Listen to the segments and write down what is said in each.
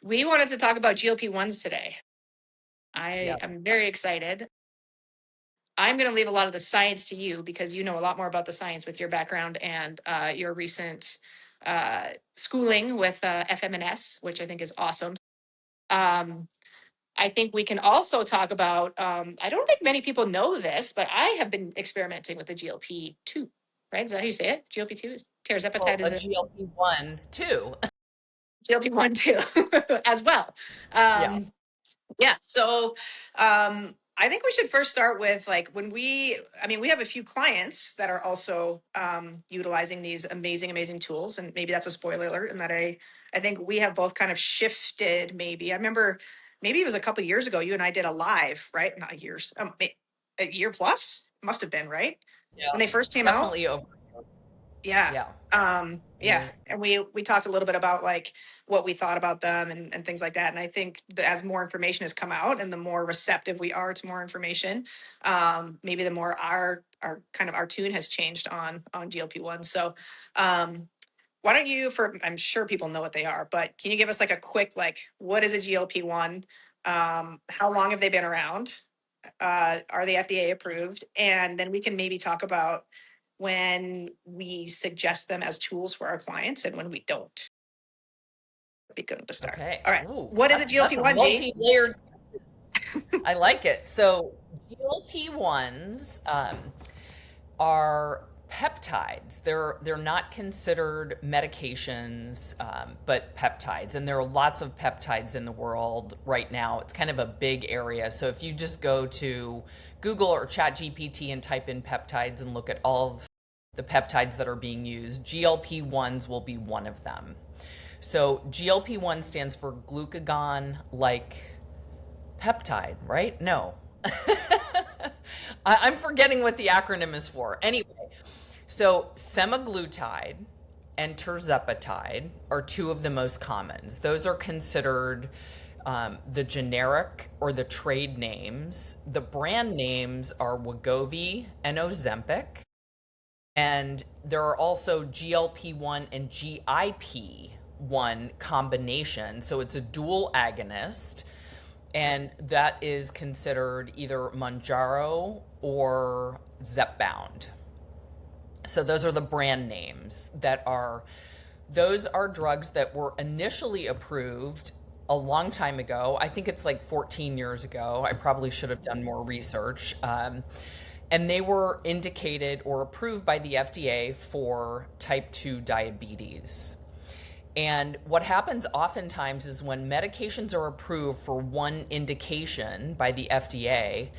We wanted to talk about GLP-1s today. I Yes. am very excited. I'm going to leave a lot of the science to you because you know a lot more about the science with your background and your recent schooling with FMNS, which I think is awesome. Um, I think we can also talk about, I don't think many people know this, but I have been experimenting with the GLP-2, right? Is that how you say it? GLP-2 is Well, tirzepatide a is a GLP-1 too. GLP-1 too as well. Yeah. Yeah. So I think we should first start with like we have a few clients that are also utilizing these amazing, amazing tools. And maybe that's a spoiler alert. And that I think we have both kind of shifted maybe. I remember maybe it was a couple of years ago, you and I did a live, right? Not years, a year plus must have been, right? Yeah. When they first came out. Definitely over. Yeah. Yeah. Yeah. Years. And we talked a little bit about like what we thought about them and things like that. And I think that as more information has come out and the more receptive we are to more information, maybe the more our kind of our tune has changed on GLP-1. So why don't you, for I'm sure people know what they are, but can you give us like a quick like what is a GLP-1? How long have they been around? Are they FDA approved? And then we can maybe talk about when we suggest them as tools for our clients and when we don't. That'd be good to start. Okay. All right. Ooh, What is a that's a GLP-1, G? multi-layered. I like it. So GLP-1s are peptides. They're not considered medications, but peptides. And there are lots of peptides in the world right now. It's kind of a big area. So if you just go to Google or ChatGPT and type in peptides and look at all of the peptides that are being used, GLP-1s will be one of them. So GLP-1 stands for glucagon like peptide, right? No. I'm forgetting what the acronym is for. Anyway, so semaglutide and tirzepatide are two of the most commons. Those are considered the generic or the trade names. The brand names are Wegovy and Ozempic. And there are also GLP-1 and GIP-1 combination. So it's a dual agonist, and that is considered either Mounjaro or Zepbound. So those are the brand names those are drugs that were initially approved a long time ago. I think it's like 14 years ago. I probably should have done more research. And they were indicated or approved by the FDA for type 2 diabetes. And what happens oftentimes is when medications are approved for one indication by the FDA,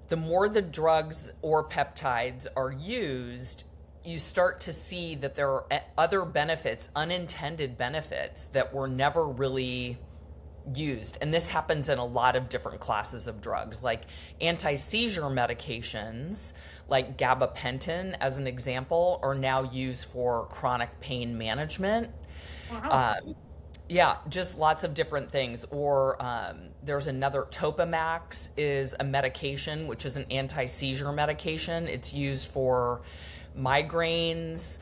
the more the drugs or peptides are used, you start to see that there are other benefits, unintended benefits that were never really used. And this happens in a lot of different classes of drugs, like anti-seizure medications, like gabapentin, as an example, are now used for chronic pain management. Wow. Um, yeah, just lots of different things. Or there's another Topamax is a medication, which is an anti-seizure medication. It's used for migraines.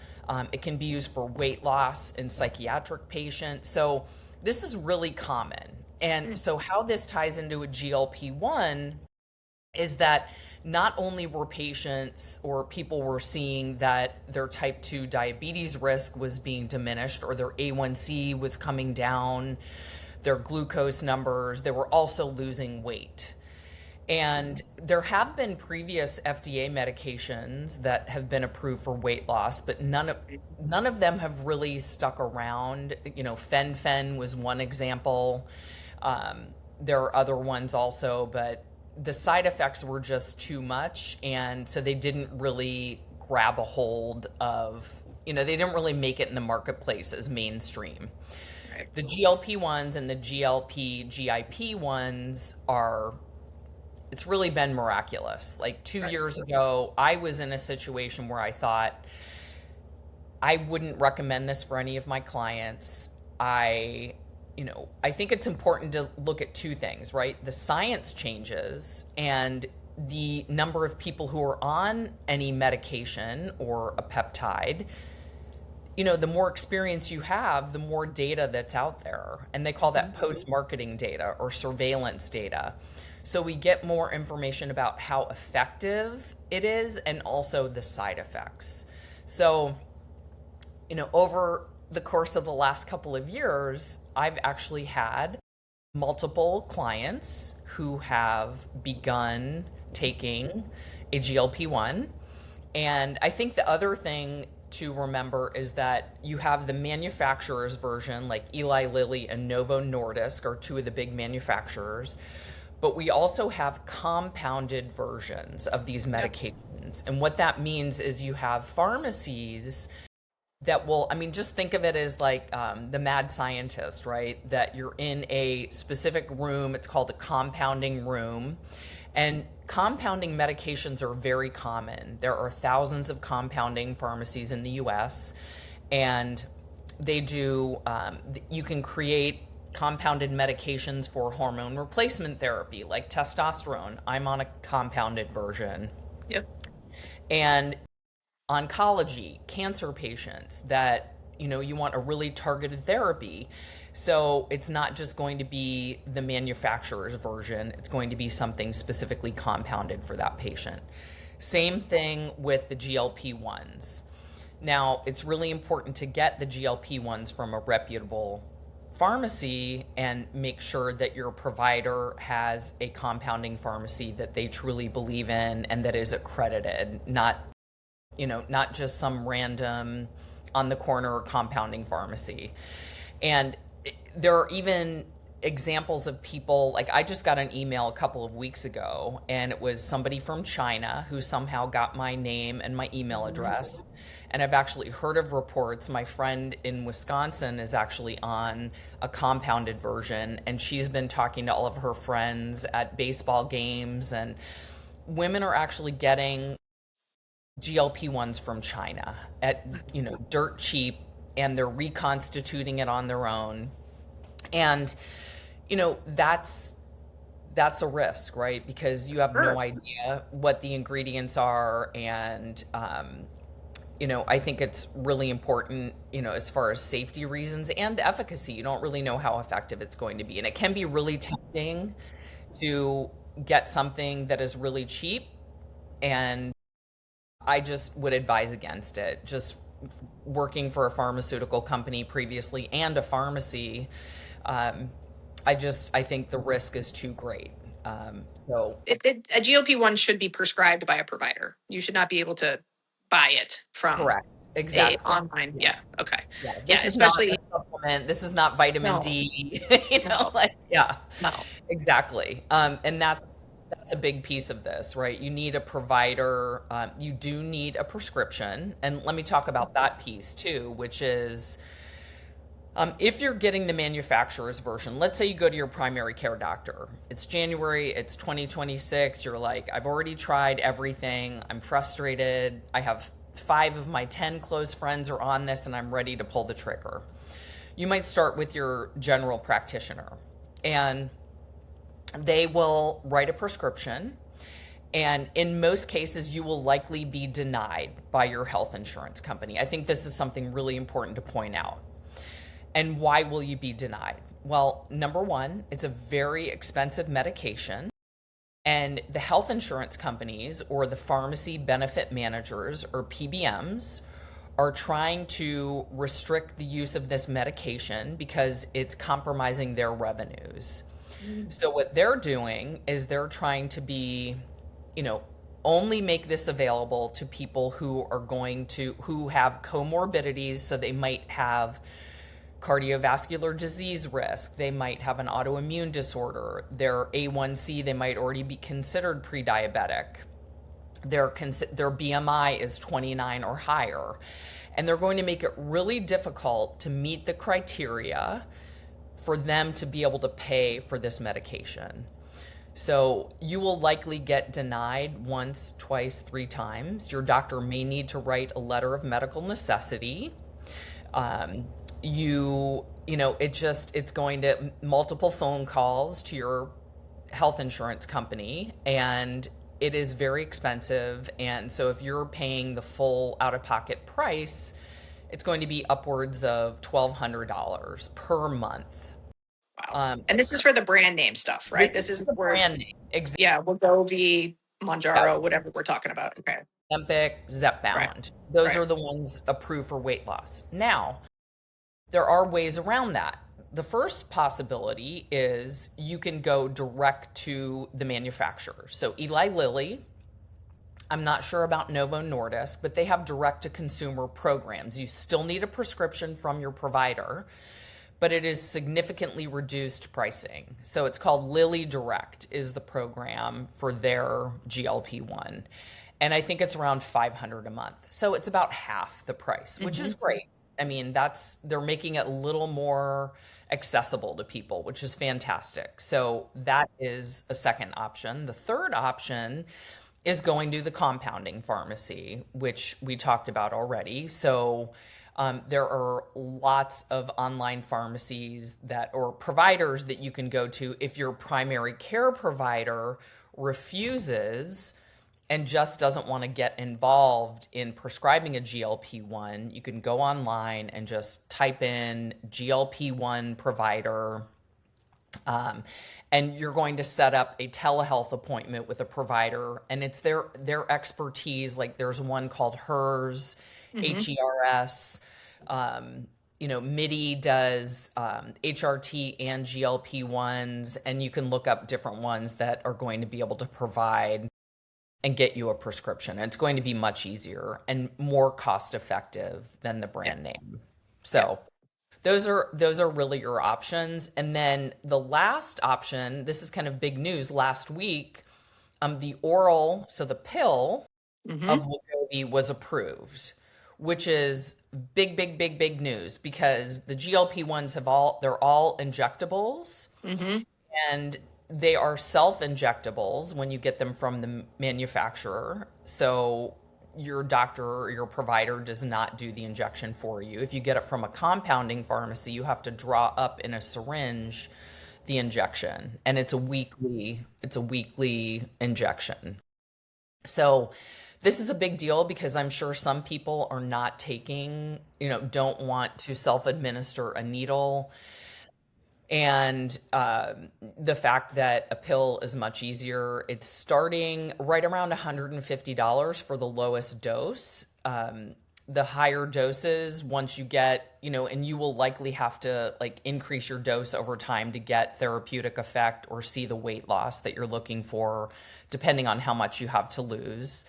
It can be used for weight loss in psychiatric patients. So this is really common. And so how this ties into a GLP-1 is that not only were patients or people were seeing that their type 2 diabetes risk was being diminished or their A1C was coming down, their glucose numbers, they were also losing weight. And there have been previous FDA medications that have been approved for weight loss, but none of them have really stuck around. You know, fen was one example. There are other ones also, but the side effects were just too much, and so they didn't really grab a hold of, they didn't really make it in the marketplace as mainstream. Right. The GLP-1s and the GIP ones it's really been miraculous. Like 2 years ago, I was in a situation where I thought I wouldn't recommend this for any of my clients. I think it's important to look at two things, right? The science changes and the number of people who are on any medication or a peptide the more experience you have, the more data that's out there. And they call that post-marketing data or surveillance data. So we get more information about how effective it is and also the side effects. So, over the course of the last couple of years, I've actually had multiple clients who have begun taking a GLP-1. And I think the other thing to remember is that you have the manufacturer's version, like Eli Lilly and Novo Nordisk are two of the big manufacturers. But we also have compounded versions of these Yep. medications. And what that means is you have pharmacies that will, I mean, just think of it as like the mad scientist, right? That you're in a specific room, it's called a compounding room. And compounding medications are very common. There are thousands of compounding pharmacies in the US, and they do, you can create compounded medications for hormone replacement therapy, like testosterone. I'm on a compounded version. Yep. And oncology, cancer patients that, you want a really targeted therapy. So it's not just going to be the manufacturer's version, it's going to be something specifically compounded for that patient. Same thing with the GLP-1s. Now, it's really important to get the GLP-1s from a reputable pharmacy and make sure that your provider has a compounding pharmacy that they truly believe in and that is accredited, not just some random on the corner compounding pharmacy. And there are even examples of people, like I just got an email a couple of weeks ago, and it was somebody from China who somehow got my name and my email address. And I've actually heard of reports. My friend in Wisconsin is actually on a compounded version, and she's been talking to all of her friends at baseball games, and women are actually getting GLP-1s from China at, dirt cheap, and they're reconstituting it on their own. And, that's a risk, right? Because you have Sure. no idea what the ingredients are. And, I think it's really important, as far as safety reasons and efficacy. You don't really know how effective it's going to be. And it can be really tempting to get something that is really cheap. And I just would advise against it. Just working for a pharmaceutical company previously and a pharmacy, I think the risk is too great. So A GLP-1 should be prescribed by a provider. You should not be able to buy it from correct, a exactly. online. Yeah, Yeah. Okay. yeah. Yeah. This is not a Especially supplement. This is not vitamin no, D. no, Like yeah, no. exactly. And that's a big piece of this, right? You need a provider. You do need a prescription, and let me talk about that piece too, which is if you're getting the manufacturer's version, let's say you go to your primary care doctor. It's January, it's 2026. You're like, I've already tried everything. I'm frustrated. I have 5 of my 10 close friends are on this, and I'm ready to pull the trigger. You might start with your general practitioner, and they will write a prescription. And in most cases, you will likely be denied by your health insurance company. I think this is something really important to point out. And why will you be denied? Well, number one, it's a very expensive medication. And the health insurance companies or the pharmacy benefit managers or PBMs are trying to restrict the use of this medication because it's compromising their revenues. So what they're doing is they're trying to be, you know, only make this available to people who have comorbidities. So they might have cardiovascular disease risk, they might have an autoimmune disorder, their A1C, they might already be considered pre-diabetic, their BMI is 29 or higher, and they're going to make it really difficult to meet the criteria for them to be able to pay for this medication. So you will likely get denied once, twice, 3 times. Your doctor may need to write a letter of medical necessity. It's going to multiple phone calls to your health insurance company, and it is very expensive. And so if you're paying the full out-of-pocket price, it's going to be upwards of $1,200 per month. Wow. Um, And this is for the brand name stuff, right? this This is is the where, brand name. Exactly. yeah, Wegovy, Monjaro, whatever we're talking about. Okay. Ozempic, Right. Zepbound. Those Right. are the ones approved for weight loss. Now, there are ways around that. The first possibility is you can go direct to the manufacturer. So Eli Lilly, I'm not sure about Novo Nordisk, but they have direct to consumer programs. You still need a prescription from your provider, but it is significantly reduced pricing. So it's called Lilly Direct is the program for their GLP-1. And I think it's around 500 a month. So it's about half the price, which is great. I mean, they're making it a little more accessible to people, which is fantastic. So that is a second option. The third option is going to the compounding pharmacy, which we talked about already. So there are lots of online pharmacies or providers that you can go to if your primary care provider refuses and just doesn't want to get involved in prescribing a GLP-1. You can go online and just type in GLP-1 provider, and you're going to set up a telehealth appointment with a provider, and it's their expertise. Like there's one called HERS, Mm-hmm. HERS. MIDI does HRT and GLP-1s, and you can look up different ones that are going to be able to provide and get you a prescription. And it's going to be much easier and more cost effective than the Yeah. brand name. Yeah. So those are really your options. And then the last option, this is kind of big news. Last week, the oral, so the pill Mm-hmm. of Wegovy was approved, which is big, big, big, big news because the GLP-1s they're all injectables, Mm-hmm. and they are self-injectables when you get them from the manufacturer. So your doctor or your provider does not do the injection for you. If you get it from a compounding pharmacy, you have to draw up in a syringe the injection, and it's a weekly injection. So this is a big deal because I'm sure some people are not don't want to self-administer a needle. And the fact that a pill is much easier, it's starting right around $150 for the lowest dose. The higher doses, once you get, and you will likely have to like increase your dose over time to get therapeutic effect or see the weight loss that you're looking for, depending on how much you have to lose.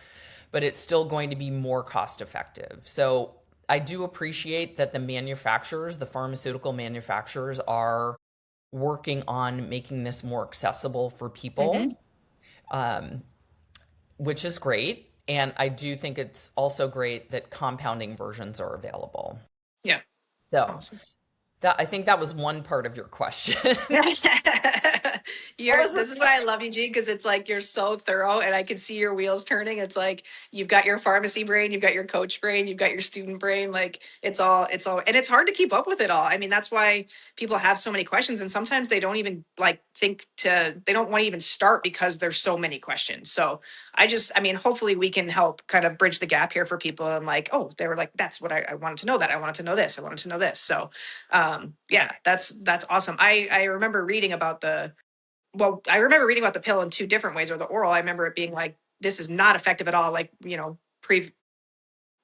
But it's still going to be more cost effective. So I do appreciate that the pharmaceutical manufacturers are working on making this more accessible for Mm-hmm. people, which is great. And I do think it's also great that compounding versions are available. Yeah. So Awesome. I think that was one part of your question. What was the This is why I love you, Gene, because it's like you're so thorough and I can see your wheels turning. It's like you've got your pharmacy brain, you've got your coach brain, you've got your student brain. Like it's all, and it's hard to keep up with it all. I mean, that's why people have so many questions, and sometimes they don't even they don't want to even start because there's so many questions. So I mean, hopefully we can help kind of bridge the gap here for people and like, oh, they were like, that's what I wanted to know, that I wanted to know this, I wanted to know this. So yeah, that's awesome. I remember reading about I remember reading about the pill in two different ways, or the oral. I remember it being like, this is not effective at all, like,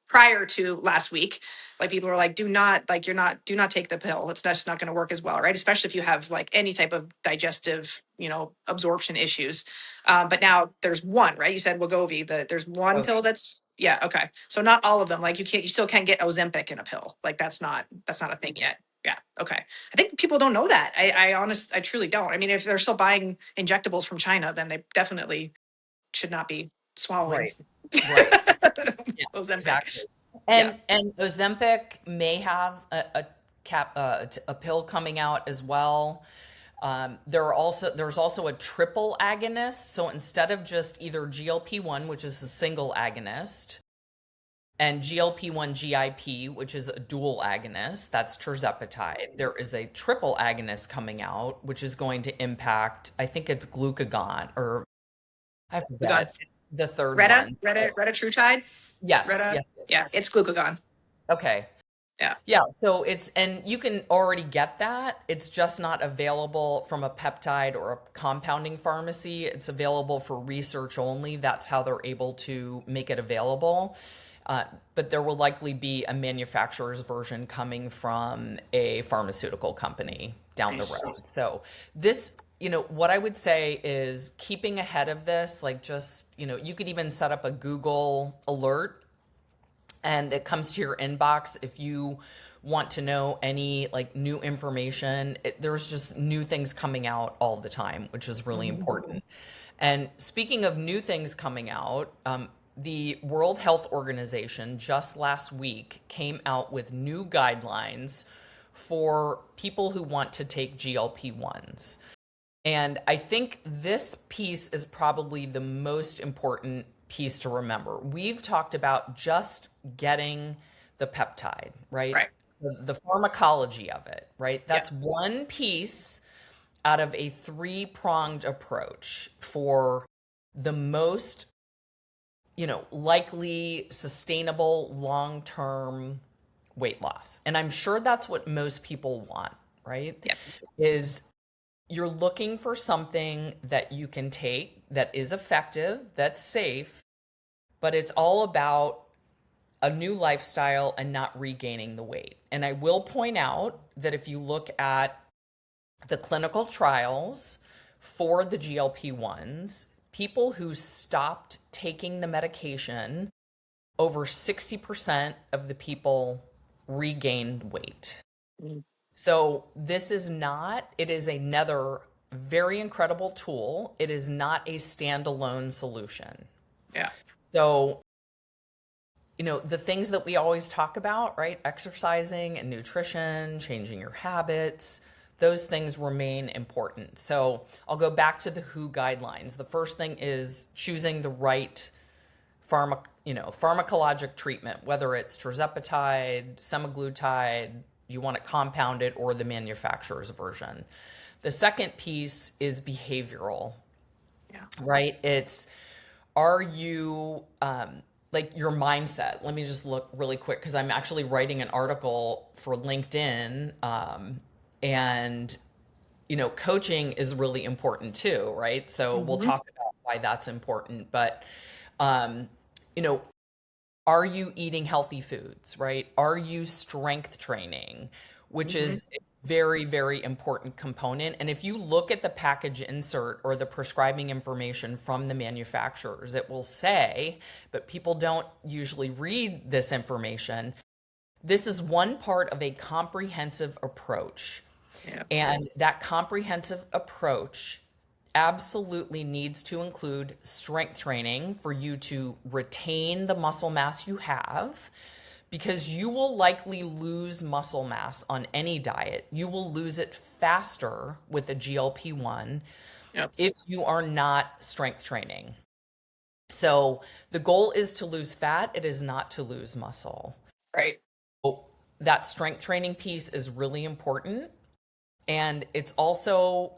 prior to last week. Like people were like, do not take the pill, it's just not going to work as well, right? Especially if you have like any type of digestive, absorption issues. But now there's one, right? You said Wegovy, there's one pill that's, yeah, okay. So not all of them, like you still can't get Ozempic in a pill, like that's not a thing yet. Yeah, okay. I think people don't know that. I truly don't. I mean, if they're still buying injectables from China, then they definitely should not be swallowing Right. Right. Yeah, Ozempic. exactly. Yeah. And Ozempic may have a pill coming out as well. There's also a triple agonist. So instead of just either GLP-1, which is a single agonist, and GLP-1 GIP, which is a dual agonist, that's tirzepatide. There is a triple agonist coming out, which is going to impact, I think it's glucagon, or I Glucagon. forget the third one. Retatrutide. Yes, Reta. yes, Yeah, yes. it's glucagon. Okay. Yeah. Yeah, so and you can already get that. It's just not available from a peptide or a compounding pharmacy. It's available for research only. That's how they're able to make it available. Uh, but there will likely be a manufacturer's version coming from a pharmaceutical company down the Nice. road. So what I would say is keeping ahead of this, like just, you could even set up a Google alert and it comes to your inbox if you want to know any like new information. There's just new things coming out all the time, which is really Mhm. important. And speaking of new things coming out, the World Health Organization just last week came out with new guidelines for people who want to take GLP-1s. And I think this piece is probably the most important piece to remember. We've talked about just getting the peptide, right? Right. The pharmacology of it, right? Yeah. That's one piece out of a three-pronged approach for the most, likely sustainable long-term weight loss. And I'm sure that's what most people want, right? Yeah. Is you're looking for something that you can take that is effective, that's safe, but it's all about a new lifestyle and not regaining the weight. And I will point out that if you look at the clinical trials for the GLP-1s, people who stopped taking the medication, over 60% of the people regained weight. Mm. So it is another very incredible tool. It is not a standalone solution. Yeah. So, the things that we always talk about, right? Exercising and nutrition, changing your habits, those things remain important. So I'll go back to the WHO guidelines. The first thing is choosing the right pharmacologic treatment, whether it's tirzepatide, semaglutide, you want it compounded, or the manufacturer's version. The second piece is behavioral, Yeah. right? Are you, like your mindset? Let me just look really quick because I'm actually writing an article for LinkedIn. And, coaching is really important too, right? So we'll Hmm. talk about why that's important. But, um, you know, are you eating healthy foods, right? Are you strength training, which Hmm. is a very, very important component. And if you look at the package insert or the prescribing information from the manufacturers, it will say, but people don't usually read this information. This is one part of a comprehensive approach. Yeah. And that comprehensive approach absolutely needs to include strength training for you to retain the muscle mass you have, because you will likely lose muscle mass on any diet. You will lose it faster with a GLP-1 Yep. if you are not strength training. So the goal is to lose fat, it is not to lose muscle. Right. Oh, that strength training piece is really important. And it's also,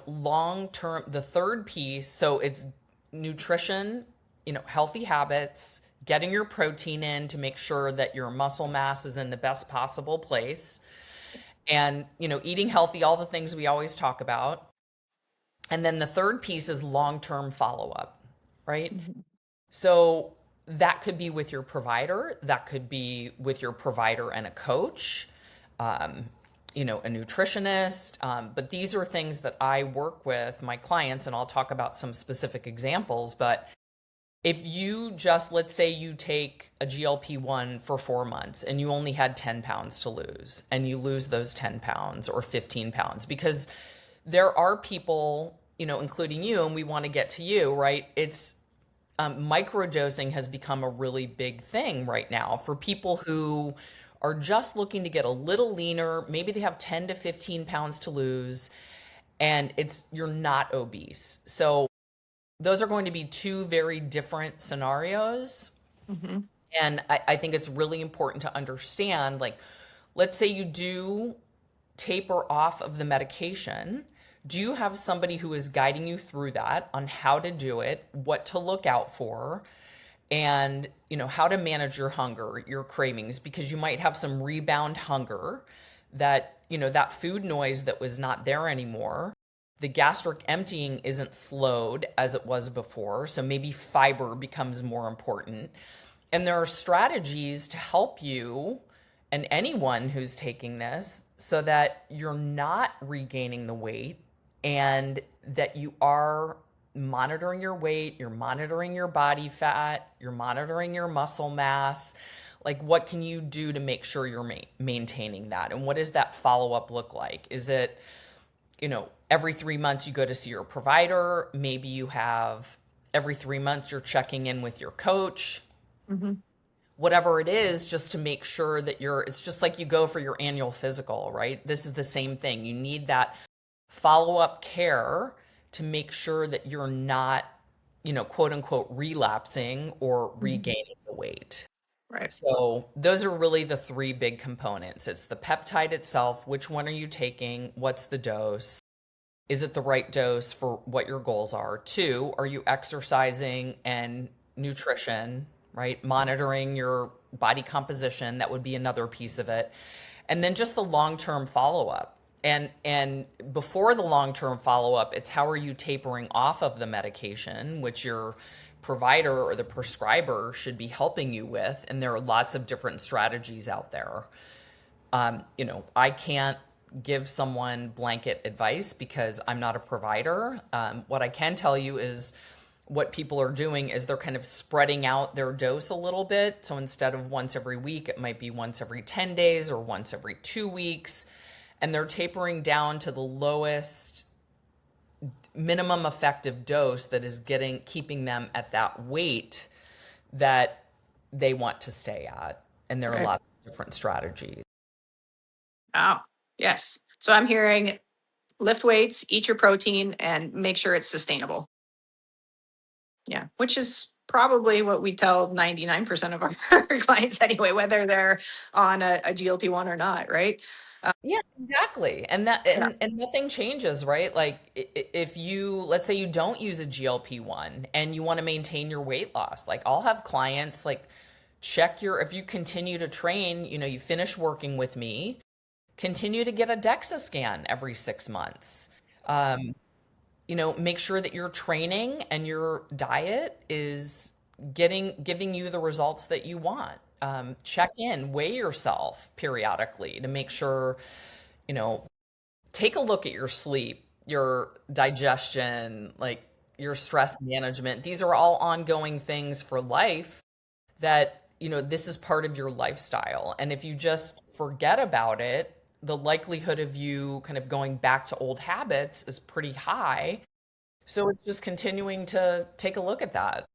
long term, the third piece. So it's nutrition, healthy habits, getting your protein in to make sure that your muscle mass is in the best possible place, and, eating healthy, all the things we always talk about. And then the third piece is long term follow up, right? Mhm. So that could be with your provider, that could be with your provider and a coach, um, a nutritionist. But these are things that I work with my clients, and I'll talk about some specific examples. But if you just, let's say you take a GLP-1 for 4 months and you only had 10 pounds to lose, and you lose those 10 pounds or 15 pounds, because there are people, including you, and we want to get to you, right? Microdosing has become a really big thing right now for people who are just looking to get a little leaner. Maybe they have 10 to 15 pounds to lose, and you're not obese. So those are going to be two very different scenarios. Hmm. And I think it's really important to understand, like, let's say you do taper off of the medication. Do you have somebody who is guiding you through that on how to do it, what to look out for? and how to manage your hunger, your cravings, because you might have some rebound hunger that that food noise that was not there anymore. The gastric emptying isn't slowed as it was before, so maybe fiber becomes more important. And there are strategies to help you and anyone who's taking this so that you're not regaining the weight, and that you are monitoring your weight, you're monitoring your body fat, you're monitoring your muscle mass. Like, what can you do to make sure you're maintaining that? And what does that follow up look like? Is it, every 3 months you go to see your provider? Maybe you have every 3 months you're checking in with your coach. Hmm. Whatever it is, just to make sure that it's just like you go for your annual physical, right? This is the same thing. You need that follow up care to make sure that you're not, quote unquote, relapsing or Hmm. regaining the weight. Right. So those are really the three big components. It's the peptide itself. Which one are you taking? What's the dose? Is it the right dose for what your goals are? Two, are you exercising? And nutrition, right? Monitoring your body composition, that would be another piece of it. And then just the long-term follow-up. And before the long-term follow-up, it's how are you tapering off of the medication, which your provider or the prescriber should be helping you with. And there are lots of different strategies out there. I can't give someone blanket advice because I'm not a provider. What I can tell you is what people are doing is they're kind of spreading out their dose a little bit. So instead of once every week, it might be once every 10 days or once every 2 weeks. And they're tapering down to the lowest minimum effective dose that is keeping them at that weight that they want to stay at. And there are Right. lots of different strategies. Oh, yes. So I'm hearing lift weights, eat your protein, and make sure it's sustainable. Yeah, which is probably what we tell 99% of our clients anyway, whether they're on a GLP-1 or not, right? Yeah, exactly. And Yeah. and nothing changes, right? Like, if you, let's say you don't use a GLP-1 and you want to maintain your weight loss, like I'll have clients like check if you continue to train, you finish working with me, continue to get a DEXA scan every 6 months. Um, make sure that your training and your diet is giving you the results that you want. Check in, weigh yourself periodically to make sure, you know, take a look at your sleep, your digestion, like your stress management. These are all ongoing things for life that, this is part of your lifestyle. And if you just forget about it, the likelihood of you kind of going back to old habits is pretty high. So it's just continuing to take a look at that.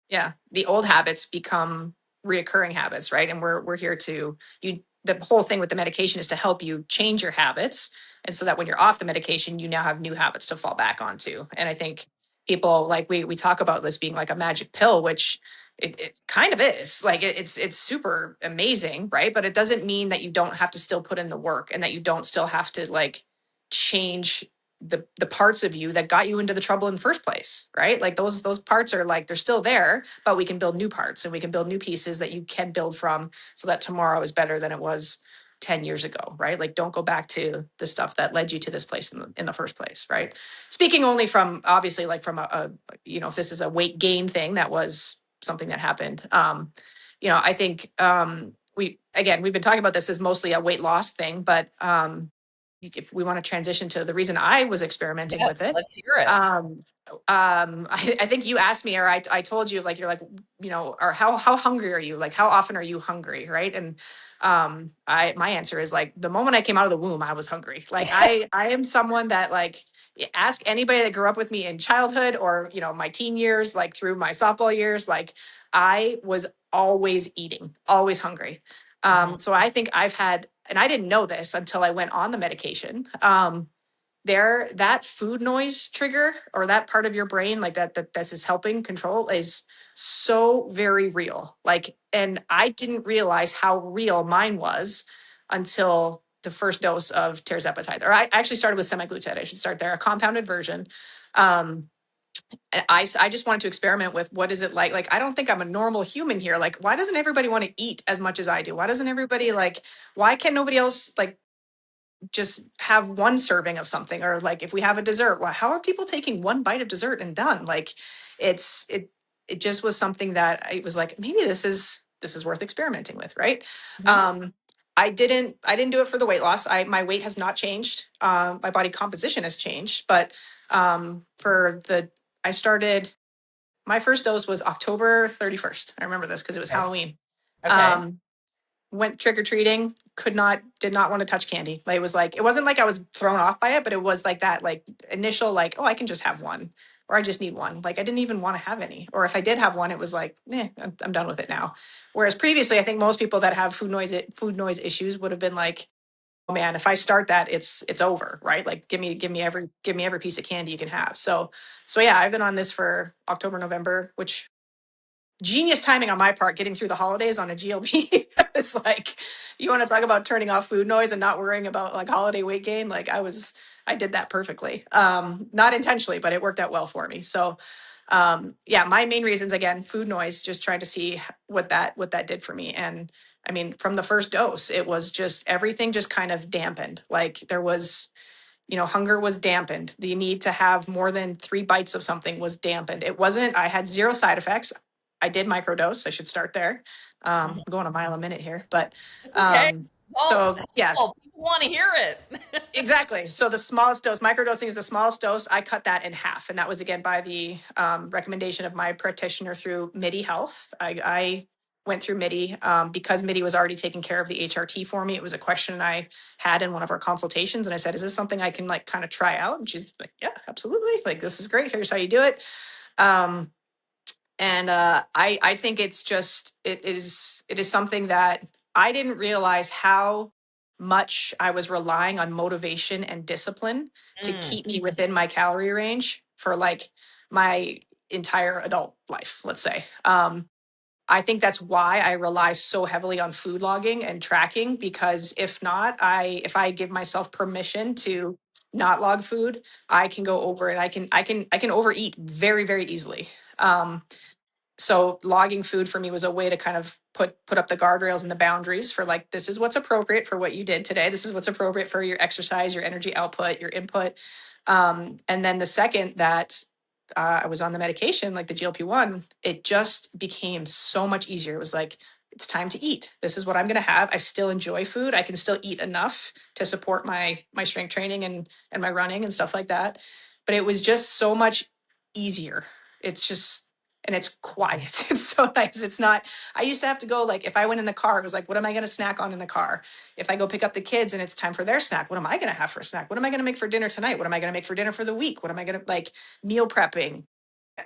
Yeah, the old habits become reoccurring habits, right? And we're here to you. The whole thing with the medication is to help you change your habits, and so that when you're off the medication, you now have new habits to fall back onto. And I think people like we talk about this being like a magic pill, which it kind of is. Like it's super amazing, right? But it doesn't mean that you don't have to still put in the work and that you don't still have to like change the parts of you that got you into the trouble in the first place, right? Like those parts are like they're still there, but we can build new parts and we can build new pieces that you can build from so that tomorrow is better than it was 10 years ago, right? Like don't go back to the stuff that led you to this place in the first place, right? Speaking only from obviously like from if this is a weight gain thing, that was something that happened. I think we've been talking about this as mostly a weight loss thing, but if we want to transition to the reason I was experimenting with Yes, it, let's hear it. I think you asked me, or I told you, like, you're like, or how hungry are you? Like, how often are you hungry? Right. And my answer is like, the moment I came out of the womb, I was hungry. Like, I am someone that like, ask anybody that grew up with me in childhood or, my teen years, like through my softball years, like I was always eating, always hungry. Mhm. So I think I've had, and I didn't know this until I went on the medication. That food noise trigger or that part of your brain, like that this is helping control, is so very real. Like, and I didn't realize how real mine was until the first dose of tirzepatide. Or I actually started with semaglutide. I should start there, a compounded version. Um, I just wanted to experiment with what is it like? Like, I don't think I'm a normal human here. Like, why doesn't everybody want to eat as much as I do? Why doesn't everybody like, why can nobody else like just have one serving of something? Or like, if we have a dessert, well, how are people taking one bite of dessert and done? Like, it just was something that I was like, maybe this is worth experimenting with. Right. Mhm. Um, I didn't do it for the weight loss. My weight has not changed. My body composition has changed, but for the, I started, my first dose was October 31st. I remember this because it was Okay. Halloween. Okay. Um, Went trick or treating, did not want to touch candy. Like, it was like, it wasn't like I was thrown off by it, but it was like that, like initial, like, oh, I can just have one, or I just need one. Like, I didn't even want to have any. Or if I did have one, it was like, I'm done with it now. Whereas previously, I think most people that have food noise issues would have been like, oh man, if I start that, it's over, right? Like, give me every piece of candy you can have. So yeah, I've been on this for October, November, which genius timing on my part, getting through the holidays on a GLP. It's like, you want to talk about turning off food noise and not worrying about like holiday weight gain. Like, I did that perfectly. Not intentionally, but it worked out well for me. So yeah, my main reasons, again, food noise, just trying to see what that did for me. And I mean, from the first dose, it was just everything just kind of dampened. Like, there was, hunger was dampened. The need to have more than 3 bites of something was dampened. It wasn't, I had zero side effects. I did microdose. I should start there. Mhm. I'm going a mile a minute here, but It's okay. All so yeah, people want to hear it. exactly. So the smallest dose, microdosing is the smallest dose. I cut that in half. And that was again by the recommendation of my practitioner through MIDI Health. I went through MIDI because MIDI was already taking care of the HRT for me. It was a question I had in one of our consultations. And I said, is this something I can like kind of try out? And she's like, yeah, absolutely. Like, this is great. Here's how you do it. Um, and I think it is something that I didn't realize how much I was relying on motivation and discipline to Mm, keep me within my calorie range for like my entire adult life, let's say. I think that's why I rely so heavily on food logging and tracking, because if I give myself permission to not log food, I can go over, and I can overeat very, very easily. Um, so logging food for me was a way to kind of put up the guardrails and the boundaries for like, this is what's appropriate for what you did today, this is what's appropriate for your exercise, your energy output, your input. And then the second that I was on the medication, like the GLP-1, it just became so much easier. It was like, it's time to eat, this is what I'm going to have. I still enjoy food, I can still eat enough to support my strength training and my running and stuff like that. But it was just so much easier. It's just, and it's quiet. It's so nice. It's not, I used to have to go, like, if I went in the car, it was like, what am I going to snack on in the car? If I go pick up the kids and it's time for their snack, what am I going to have for a snack? What am I going to make for dinner tonight? What am I going to make for dinner for the week? What am I going to, like, meal prepping?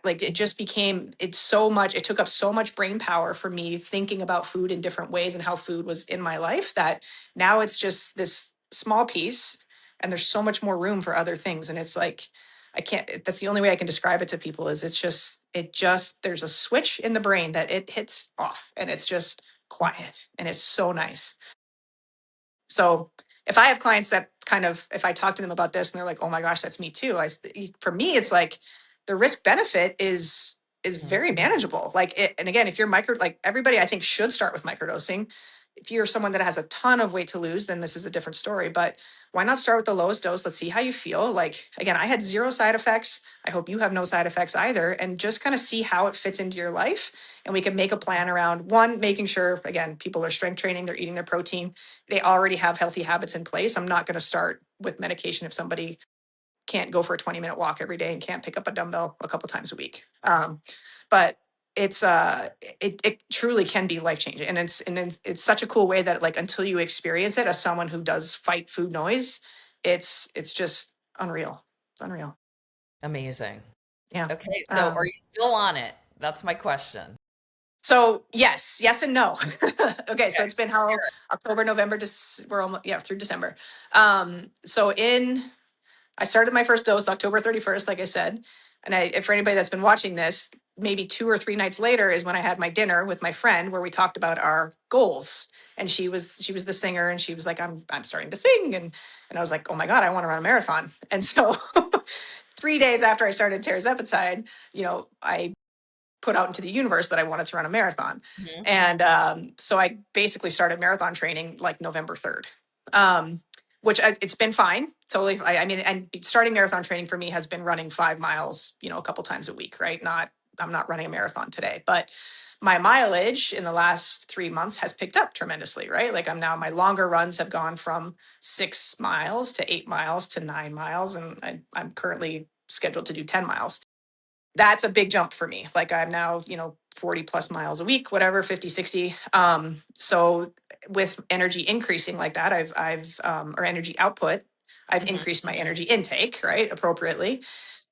Like, it just became, it's so much, it took up so much brain power for me thinking about food in different ways and how food was in my life, that now it's just this small piece and there's so much more room for other things. And it's like, I can't, that's the only way I can describe it to people, is there's a switch in the brain that it hits off and it's just quiet and it's so nice. So if I have clients that kind of, if I talk to them about this and they're like, oh my gosh, that's me too. For me, it's like the risk benefit is mm, very manageable. Like it, and again, if you're like everybody, I think should start with microdosing. If you're someone that has a ton of weight to lose, then this is a different story. But why not start with the lowest dose? Let's see how you feel. Like, again, I had zero side effects. I hope you have no side effects either. And just kind of see how it fits into your life. And we can make a plan around, one, making sure, again, people are strength training, they're eating their protein, they already have healthy habits in place. I'm not going to start with medication if somebody can't go for a 20-minute walk every day and can't pick up a dumbbell a couple times a week. But it's it truly can be life changing, and it's such a cool way that, like, until you experience it as someone who does fight food noise, it's just unreal. It's unreal. amazing. Yeah. Okay, so are Um, you still on it? That's my question. so yes and no. Okay, so Okay, it's been let's hear how it. October, November, we're almost, yeah, through December. So I started my first dose October 31st, like I said. And for anybody that's been watching this, maybe 2 or 3 nights later is when I had my dinner with my friend where we talked about our goals. And she was the singer, and she was like, I'm starting to sing. And I was like, oh my God, I want to run a marathon. And so 3 days after I started Terzepatide, I put out into the universe that I wanted to run a marathon. Mhm. And so I basically started marathon training like November 3rd, which it's been fine. Totally. I mean, and starting marathon training for me has been running 5 miles, a couple times a week, right? I'm not running a marathon today, but my mileage in the last 3 months has picked up tremendously, right? Like my longer runs have gone from 6 miles to 8 miles to 9 miles. And I'm currently scheduled to do 10 miles. That's a big jump for me. Like I'm now, 40 plus miles a week, whatever, 50, 60. So with energy increasing like that, or energy output, I've Mhm. increased my energy intake, right, appropriately.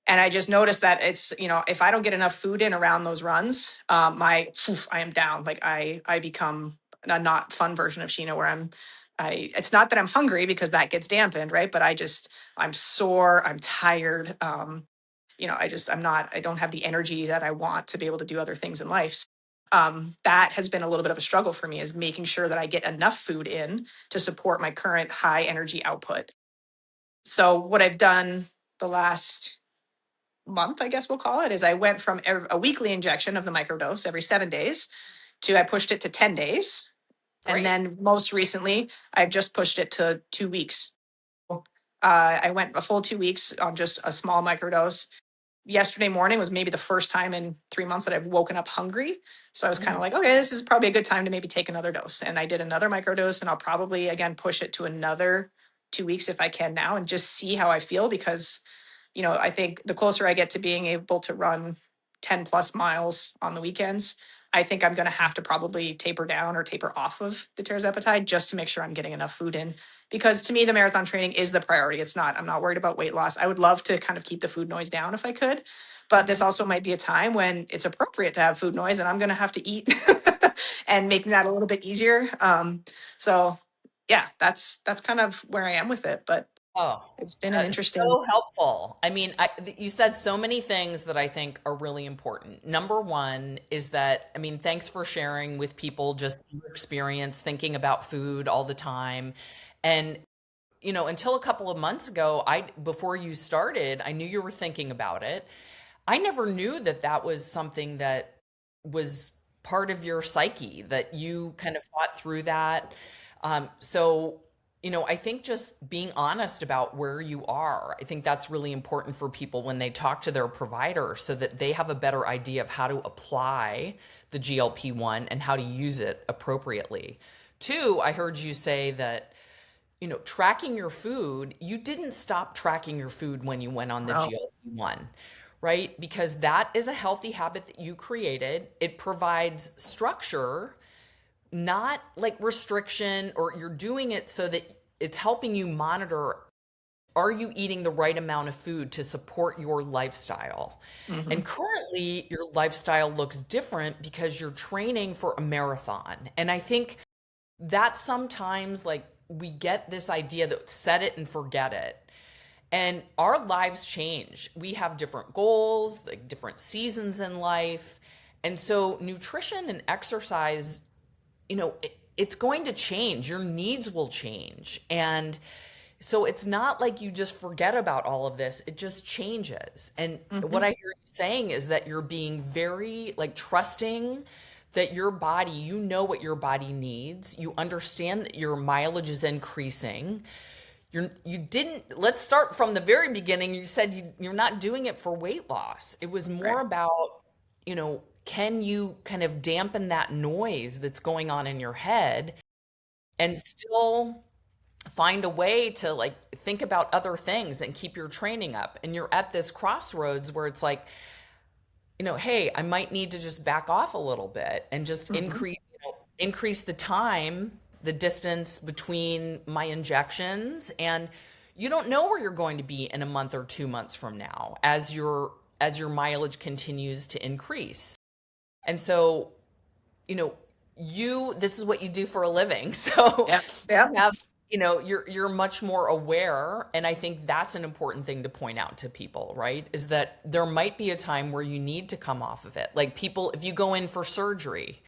And I just noticed that it's, if I don't get enough food in around those runs, I am down. Like I become a not fun version of Sheena where it's not that I'm hungry because that gets dampened, right? But I'm sore, I'm tired. I don't have the energy that I want to be able to do other things in life. So, that has been a little bit of a struggle for me, is making sure that I get enough food in to support my current high energy output. So what I've done the last month, I guess we'll call it, is I went from a weekly injection of the microdose every 7 days to I pushed it to 10 days. And Great. then most recently, I've just pushed it to 2 weeks. I went a full 2 weeks on just a small microdose. Yesterday morning was maybe the first time in 3 months that I've woken up hungry. So I was kind of Mhm. like, okay, this is probably a good time to maybe take another dose. And I did another microdose, and I'll probably again push it to another 2 weeks if I can now, and just see how I feel. Because I think the closer I get to being able to run 10 plus miles on the weekends, I think I'm going to have to probably taper down or taper off of the Terzepatide just to make sure I'm getting enough food in. Because to me, the marathon training is the priority. I'm not worried about weight loss. I would love to kind of keep the food noise down if I could. But this Mhm. also might be a time when it's appropriate to have food noise, and I'm going to have to eat and making that a little bit easier. So yeah, that's kind of where I am with it. But Oh, it's been an interesting. so helpful. I mean, you said so many things that I think are really important. Number one is that, I mean, thanks for sharing with people just your experience thinking about food all the time. And, until a couple of months ago, before you started, I knew you were thinking about it. I never knew that that was something that was part of your psyche, that you kind of thought through that. So, I think just being honest about where you are, I think that's really important for people when they talk to their provider so that they have a better idea of how to apply the GLP-1 and how to use it appropriately. Two, I heard you say that, tracking your food, you didn't stop tracking your food when you went on the No. GLP-1, right? Because that is a healthy habit that you created. It provides structure, not like restriction, or you're doing it so that it's helping you monitor, are you eating the right amount of food to support your lifestyle? And Hmm. currently, your lifestyle looks different because you're training for a marathon. And I think that sometimes, like, we get this idea that set it and forget it. And our lives change. We have different goals, like different seasons in life. And so nutrition and exercise, it's going to change. Your needs will change. And so it's not like you just forget about all of this. It just changes. And what Hmm. I hear you saying is that you're being very like trusting that your body, what your body needs. You understand that your mileage is increasing. You didn't, let's start from the very beginning. You said you're not doing it for weight loss. It was more Right. about, can you kind of dampen that noise that's going on in your head and still find a way to like think about other things and keep your training up. And you're at this crossroads where it's like, hey, I might need to just back off a little bit and just Hmm. increase the time, the distance between my injections. And you don't know where you're going to be in a month or 2 months from now as your mileage continues to increase. And so, you know, this is what you do for a living. So Yeah. Yeah. you have, you're much more aware. And I think that's an important thing to point out to people, right? Is that there might be a time where you need to come off of it. Like people, if you go in for surgery,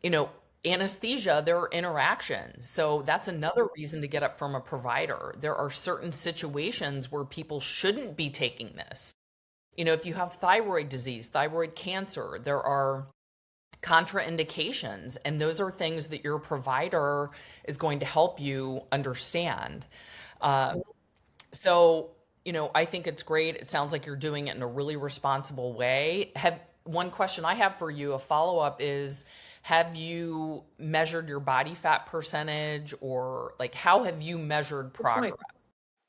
you know, anesthesia, there are interactions. So that's another reason to get it from a provider. There are certain situations where people shouldn't be taking this. You know, if you have thyroid disease, thyroid cancer, there are contraindications, and those are things that your provider is going to help you understand. So, you know, I think it's great. It sounds like you're doing it in a really responsible way. Have one question I have for you, a follow up is, have you measured your body fat percentage, or like how have you measured Good point. progress?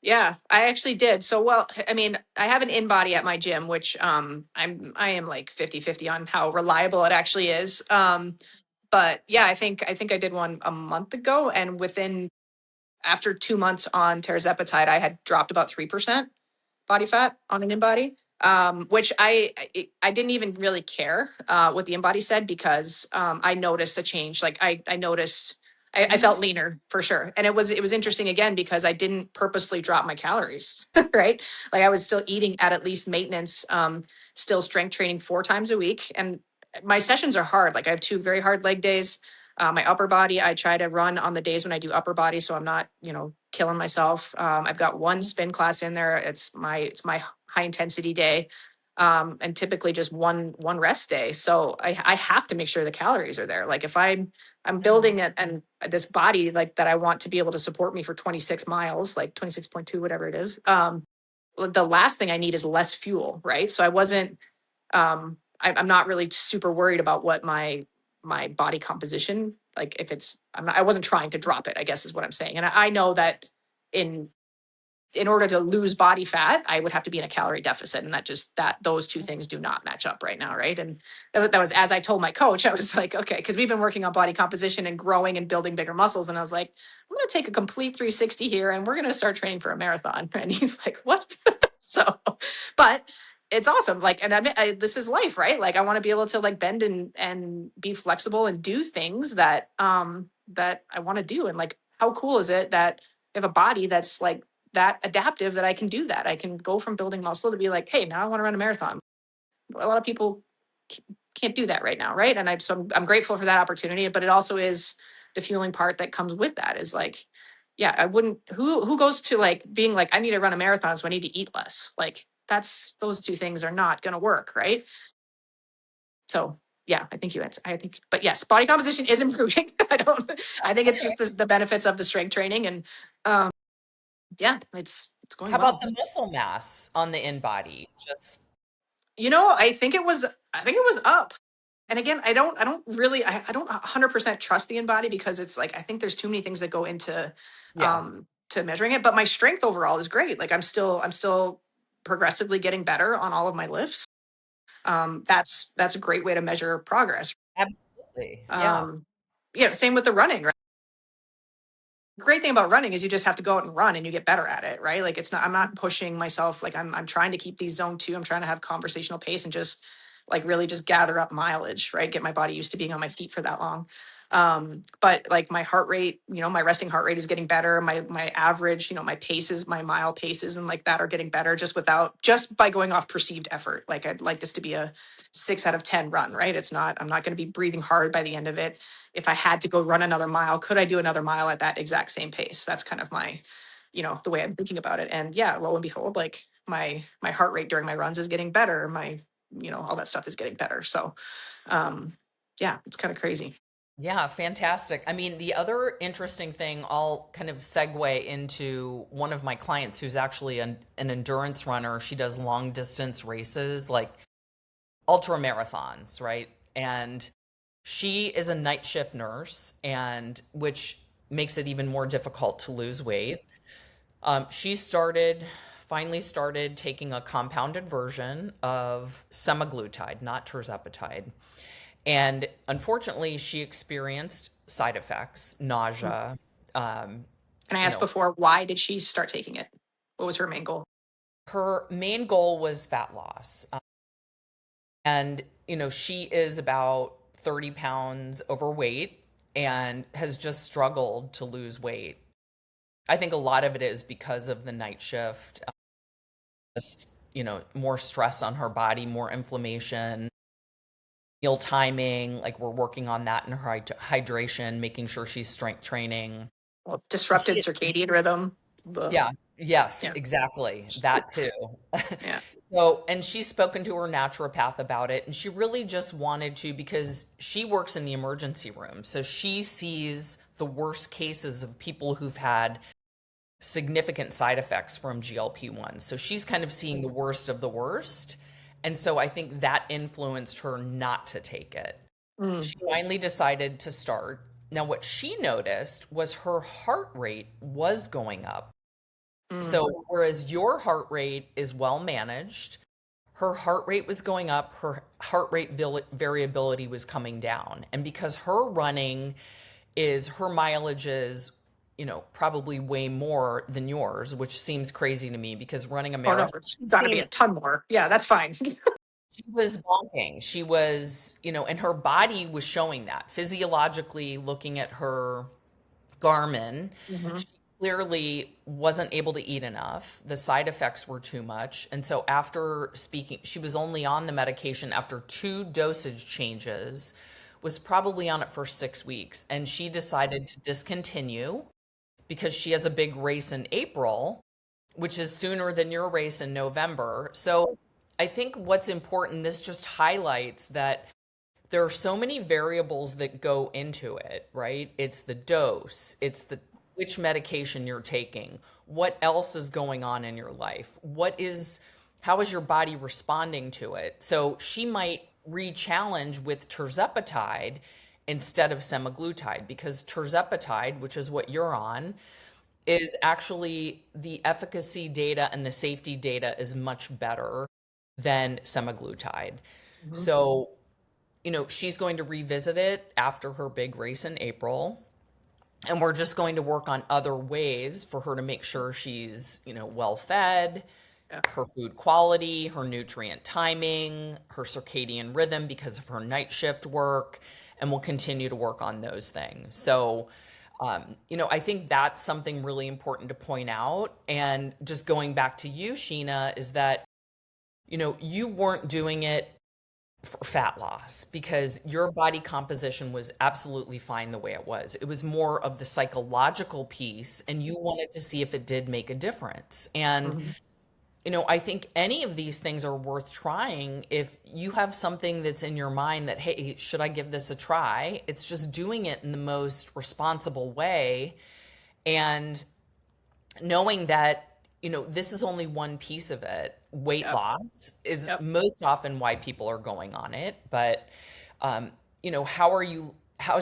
Yeah, I actually did. So, well, I mean, I have an in body at my gym, which I am like 50-50 on how reliable it actually is. But yeah, I think I did one a month ago, and within after 2 months on terzepatide, I had dropped about 3% body fat on an in-body, which I didn't even really care what the in-body said, because I noticed a change. Like I noticed I Mhm. felt leaner for sure, and it was interesting again because I didn't purposely drop my calories, right? Like I was still eating at least maintenance, still strength training 4 times a week, and my sessions are hard. Like I have 2 very hard leg days. My upper body, I try to run on the days when I do upper body, so I'm not, killing myself. I've got one spin class in there. It's my high intensity day, and typically just one rest day. So I have to make sure the calories are there. Like if I'm Mhm. building it and this body like that I want to be able to support me for 26 miles, like 26.2, whatever it is. The last thing I need is less fuel, right? So I wasn't I'm not really super worried about what my body composition, like if it's I wasn't trying to drop it, I guess is what I'm saying. And I know that in in order to lose body fat, I would have to be in a calorie deficit, and that those two things do not match up right now, right? And that was as I told my coach, I was like, okay, because we've been working on body composition and growing and building bigger muscles, and I was like, I'm going to take a complete 360 here, and we're going to start training for a marathon. And he's like, what? So, but it's awesome. Like, and this is life, right? Like, I want to be able to like bend and be flexible and do things that I want to do. And like, how cool is it that I have a body that's like that adaptive, that I can do that. I can go from building muscle to be like, hey, now I want to run a marathon. A lot of people can't do that right now, right? And I'm grateful for that opportunity, but it also is the fueling part that comes with that is like, yeah, I wouldn't. Who goes to like being like, I need to run a marathon, so I need to eat less. Like that's those two things are not going to work, right? So yeah, I think you answer. I think, but yes, body composition is improving. I don't. I think it's just the benefits of the strength training, and um, yeah, it's going How about well. the muscle mass on the in body? Just I think it was up. And again, I don't really I don't 100% trust the in-body, because it's like I think there's too many things that go into yeah. to measuring it, but my strength overall is great. Like I'm still progressively getting better on all of my lifts. That's a great way to measure progress. Absolutely. Yeah. Um same with the running, right? Great thing about running is you just have to go out and run and you get better at it, right? Like I'm not pushing myself. Like I'm trying to keep these zone two. I'm trying to have conversational pace and just like really just gather up mileage, right? Get my body used to being on my feet for that long. But like my heart rate, my resting heart rate is getting better. My average, my paces, my mile paces and like that are getting better just by going off perceived effort. Like I'd like this to be a 6 out of 10 run, right? I'm not going to be breathing hard by the end of it. If I had to go run another mile, could I do another mile at that exact same pace? That's kind of my, the way I'm thinking about it. And yeah, lo and behold, like my heart rate during my runs is getting better. My, all that stuff is getting better. So yeah, it's kind of crazy. Yeah, fantastic. I mean, the other interesting thing, I'll kind of segue into one of my clients who's actually an endurance runner. She does long distance races, like ultra marathons, right? And she is a night shift nurse, and which makes it even more difficult to lose weight. She finally started taking a compounded version of semaglutide, not tirzepatide. And unfortunately, she experienced side effects, Can nausea. Um, I you ask know, before, why did she start taking it? What was her main goal? her main goal was fat loss. And, she is about 30 pounds overweight and has just struggled to lose weight. I think a lot of it is because of the night shift, just, more stress on her body, more inflammation. meal timing, like we're working on that in her hydration, making sure she's strength training. Well, disrupted She, circadian rhythm. Ugh. yeah, yes, Yeah. exactly. That too. Yeah. So, and she's spoken to her naturopath about it, and she really just wanted to because she works in the emergency room. So she sees the worst cases of people who've had significant side effects from GLP-1s. So she's kind of seeing the worst of the worst. And so I think that influenced her not to take it. Mm. She finally decided to start. Now, what she noticed was her heart rate was going up. Mm. So, whereas your heart rate is well managed, her heart rate was going up, her heart rate variability was coming down. And because her running is her mileage is, probably way more than yours, which seems crazy to me because running a Oh no, marathon it's got to be a seems ton more. Yeah, that's fine. she was bonking. She was, and her body was showing that physiologically looking at her Garmin, Hmm. she clearly wasn't able to eat enough. The side effects were too much. And so after speaking, she was only on the medication after 2 dosage changes, was probably on it for 6 weeks. And she decided to discontinue because she has a big race in April, which is sooner than your race in November. So I think what's important, this just highlights that there are so many variables that go into it, right? It's the dose, it's the which medication you're taking, what else is going on in your life, how is your body responding to it? So she might re-challenge with tirzepatide instead of semaglutide because tirzepatide, which is what you're on, is actually the efficacy data and the safety data is much better than semaglutide. Hmm. So she's going to revisit it after her big race in April. And we're just going to work on other ways for her to make sure she's, well fed, Yeah. her food quality, her nutrient timing, her circadian rhythm because of her night shift work. And we'll continue to work on those things. So, I think that's something really important to point out. And just going back to you, Sheena, is that, you weren't doing it for fat loss because your body composition was absolutely fine the way it was. It was more of the psychological piece, and you wanted to see if it did make a difference. And, Hmm. I think any of these things are worth trying if you have something that's in your mind that, hey, should I give this a try? It's just doing it in the most responsible way and knowing that this is only one piece of it. Weight Yep. loss is Yep. most often why people are going on it, but how's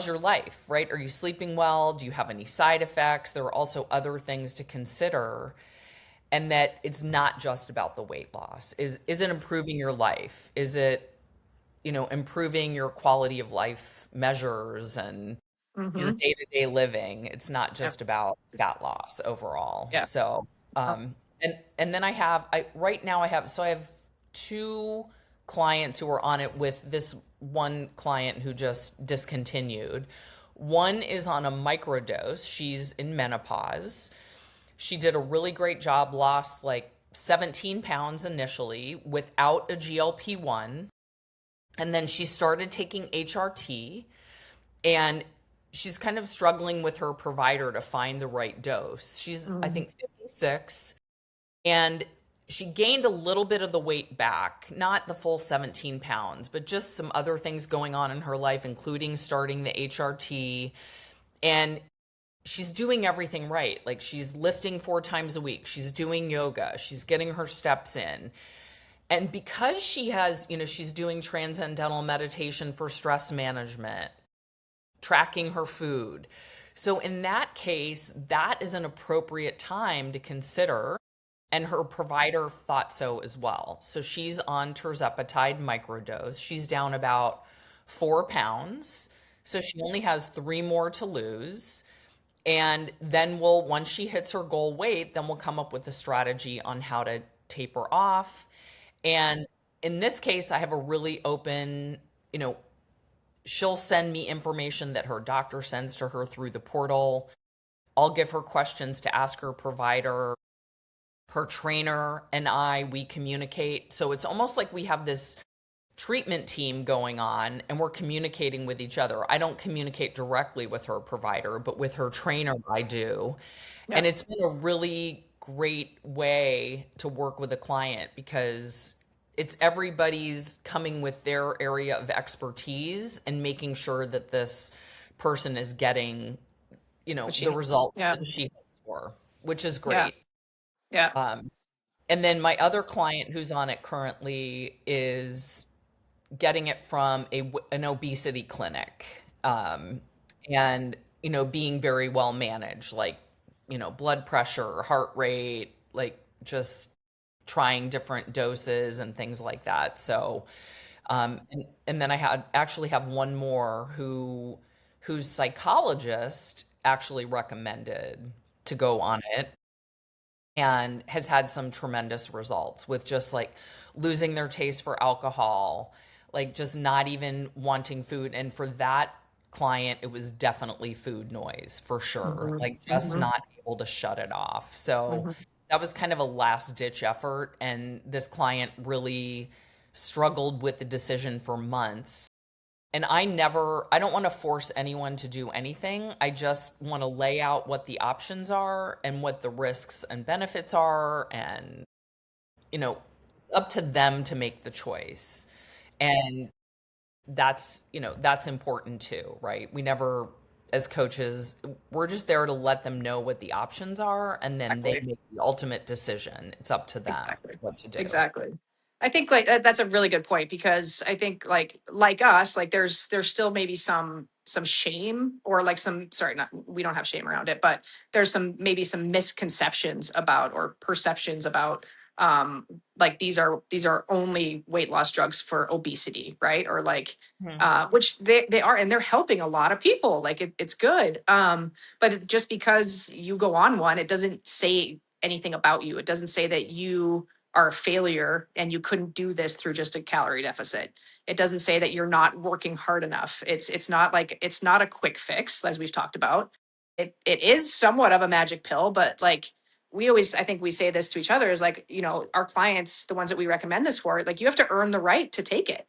your life, right? Are you sleeping well? Do you have any side effects? There are also other things to consider, and that it's not just about the weight loss. Is it improving your life? Is it improving your quality of life measures and your Hmm. day-to-day living? It's not Yep. just about fat loss overall. Yeah. So, Uh, and then I right now I have 2 clients who are on it with this one client who just discontinued. One is on a microdose. She's in menopause. She did a really great job, lost like 17 pounds initially without a GLP-1. And then she started taking HRT, and she's kind of struggling with her provider to find the right dose. She's, I mhm. think, 56, and she gained a little bit of the weight back, not the full 17 pounds, but just some other things going on in her life, including starting the HRT. And she's doing everything right. Like she's lifting 4 times a week, she's doing yoga, she's getting her steps in. And because she has, she's doing transcendental meditation for stress management, tracking her food. So in that case, that is an appropriate time to consider. And her provider thought so as well. So she's on tirzepatide microdose. She's down about 4 pounds. So she only has 3 more to lose. And then once she hits her goal weight, then we'll come up with a strategy on how to taper off. And in this case, I have a really open, you know, she'll send me information that her doctor sends to her through the portal. I'll give her questions to ask her provider. Her trainer and we communicate. So it's almost like we have this treatment team going on, and we're communicating with each other. I don't communicate directly with her provider, but with her trainer, I do. And Yeah. it's been a really great way to work with a client because it's everybody's coming with their area of expertise and making sure that this person is getting, What she the needs. results Yeah. that she hopes for, which is Yeah. great. Yeah. Um, and then my other client who's on it currently is getting it from an obesity clinic, and being very well managed, like blood pressure, heart rate, like just trying different doses and things like that. So and then I had actually have one more whose psychologist actually recommended to go on it, and has had some tremendous results with just like losing their taste for alcohol, like just not even wanting food. And for that client, it was definitely food noise for sure, Hmm. like just Hmm. not able to shut it off. So Hmm. that was kind of a last ditch effort. And this client really struggled with the decision for months, and I don't want to force anyone to do anything. I just want to lay out what the options are and what the risks and benefits are. And, it's up to them to make the choice. And that's important too, right? We never, as coaches, we're just there to let them know what the options are, and then they Exactly. make the ultimate decision. It's up to them Exactly. what to do. Exactly. I think like that's a really good point because I think like us, like there's still maybe some shame or like some sorry, not we don't have shame around it, but there's some maybe some misconceptions about or perceptions about um like these are only weight loss drugs for obesity, right? Or like Mhm. which they are and they're helping a lot of people. Like it's good. But just because you go on one, it doesn't say anything about you. It doesn't say that you are a failure and you couldn't do this through just a calorie deficit. It doesn't say that you're not working hard enough. It's not like it's not a quick fix, as we've talked about. It is somewhat of a magic pill, but like we always I think we say this to each other is like, our clients, the ones that we recommend this for, like you have to earn the right to take it.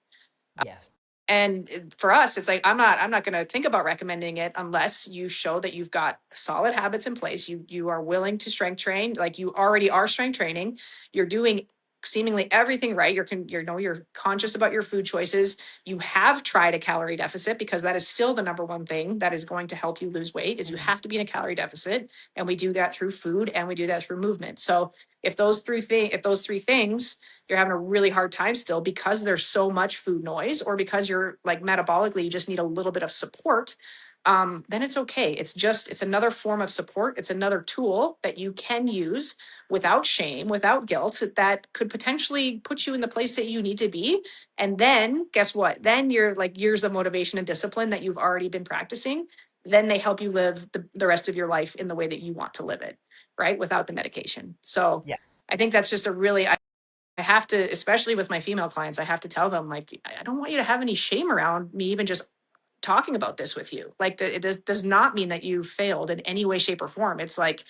Yes. And for us, it's like I'm not going to think about recommending it unless you show that you've got solid habits in place. You are willing to strength train, like you already are strength training. You're doing seemingly everything right. You're conscious about your food choices. You have tried a calorie deficit because that is still the number one thing that is going to help you lose weight is you Mhm. have to be in a calorie deficit, and we do that through food and we do that through movement. So if those three things you're having a really hard time still because there's so much food noise or because you're like metabolically you just need a little bit of support, then it's okay. It's another form of support. It's another tool that you can use without shame, without guilt, that could potentially put you in the place that you need to be. And then guess what? Then you're like years of motivation and discipline that you've already been practicing. Then they help you live the rest of your life in the way that you want to live it, right? Without the medication. So Yes. I think that's just a really, I have to, especially with my female clients, I have to tell them, like, I don't want you to have any shame around me even just talking about this with you. Like, it does not mean that you failed in any way, shape, or form. It's like,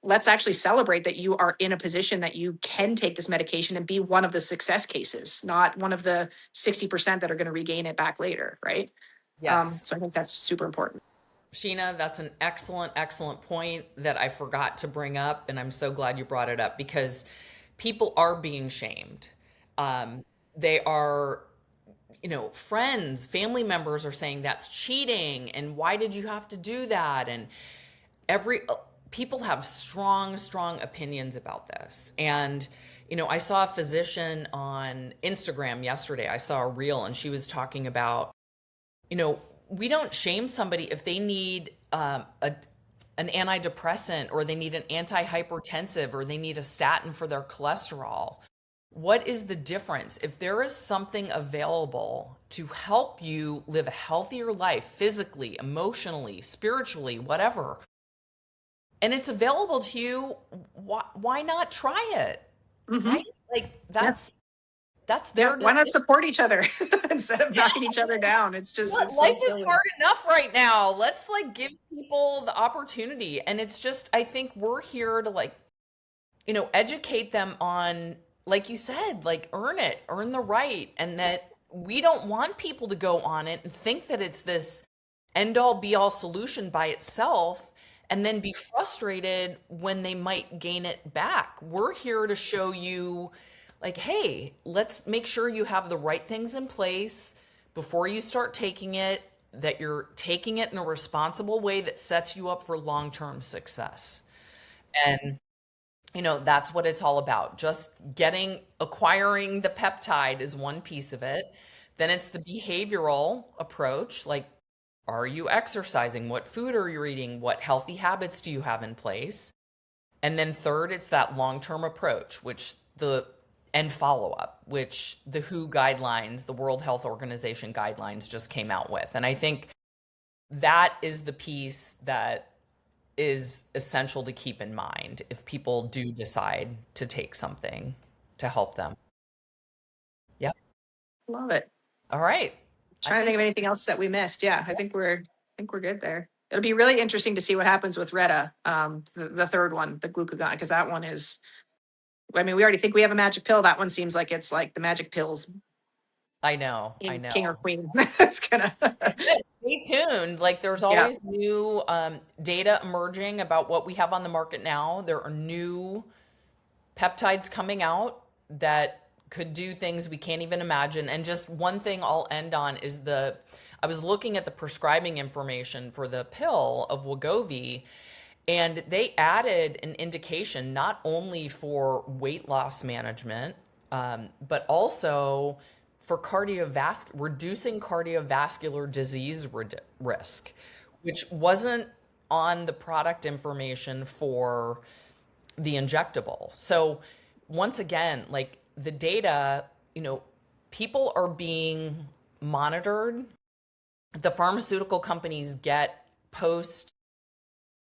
let's actually celebrate that you are in a position that you can take this medication and be one of the success cases, not one of the 60% that are going to regain it back later. Right. Yes. So I think that's super important. Sheena, that's an excellent, excellent point that I forgot to bring up. And I'm so glad you brought it up because people are being shamed. They are, friends, family members are saying that's cheating. And why did you have to do that? And every, people have strong, strong opinions about this. And, I saw a physician on Instagram yesterday. I saw a reel and she was talking about, you know, we don't shame somebody if they need an antidepressant or they need an antihypertensive or they need a statin for their cholesterol. What is the difference? If there is something available to help you live a healthier life physically, emotionally, spiritually, whatever, and it's available to you, why not try it? Hmm. Right? Like Yeah. that's Yeah. their Why not decision. support each other instead of knocking each other down? It's so Life is silly. hard enough right now. Let's like give people the opportunity. And it's just, I think we're here to like, educate them on, like you said, like earn it, earn the right. And that we don't want people to go on it and think that it's this end all be all solution by itself and then be frustrated when they might gain it back. We're here to show you, like, hey, let's make sure you have the right things in place before you start taking it, that you're taking it in a responsible way that sets you up for long-term success. And that's what it's all about. Just acquiring the peptide is one piece of it. Then it's the behavioral approach, like, are you exercising? What food are you eating? What healthy habits do you have in place? And then third, it's that long-term approach, and follow-up, which the WHO guidelines, the World Health Organization guidelines just came out with. And I think that is the piece that is essential to keep in mind if people do decide to take something to help them. Yep. Love it. All right. Trying to think of anything else that we missed. Yeah, I think we're good there. It'll be really interesting to see what happens with Retta, the third one, the glucagon, because that one is. I mean, we already think we have a magic pill. That one seems like it's like the magic pills. I know. King or queen. It's gonna. Stay tuned. Like, there's always new data emerging about what we have on the market now. There are new peptides coming out that could do things we can't even imagine. And just one thing I'll end on is I was looking at the prescribing information for the pill of Wegovy, and they added an indication not only for weight loss management, but also for reducing cardiovascular disease risk, which wasn't on the product information for the injectable. So once again, like, the data, people are being monitored. The pharmaceutical companies get post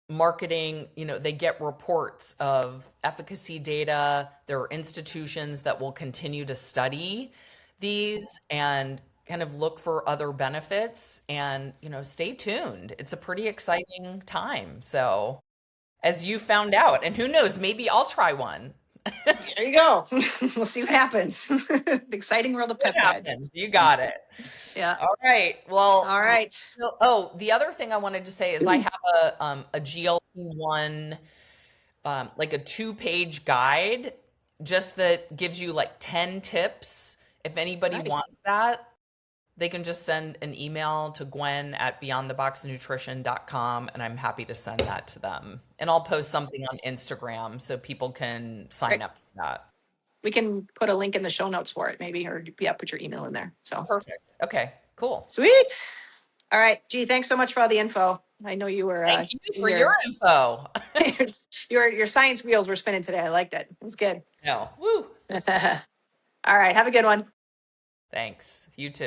marketing, they get reports of efficacy data. There are institutions that will continue to study these and kind of look for other benefits, and, stay tuned. It's a pretty exciting time. So, as you found out, and who knows, maybe I'll try one. There you go. We'll see what happens. The exciting world of peptides. You got it. Yeah. All right. Well, all right. Oh, the other thing I wanted to say is I have a GLP-1, like a 2-page guide, just that gives you like 10 tips. If anybody wants that, they can just send an email to Gwen at beyondtheboxnutrition.com, and I'm happy to send that to them. And I'll post something on Instagram so people can sign up for that. We can put a link in the show notes for it, maybe, or put your email in there. So perfect. Okay, cool. Sweet. All right. Gee, thanks so much for all the info. I know you were. Thank you for your info. your science wheels were spinning today. I liked it. It was good. No. Woo. All right. Have a good one. Thanks. You too.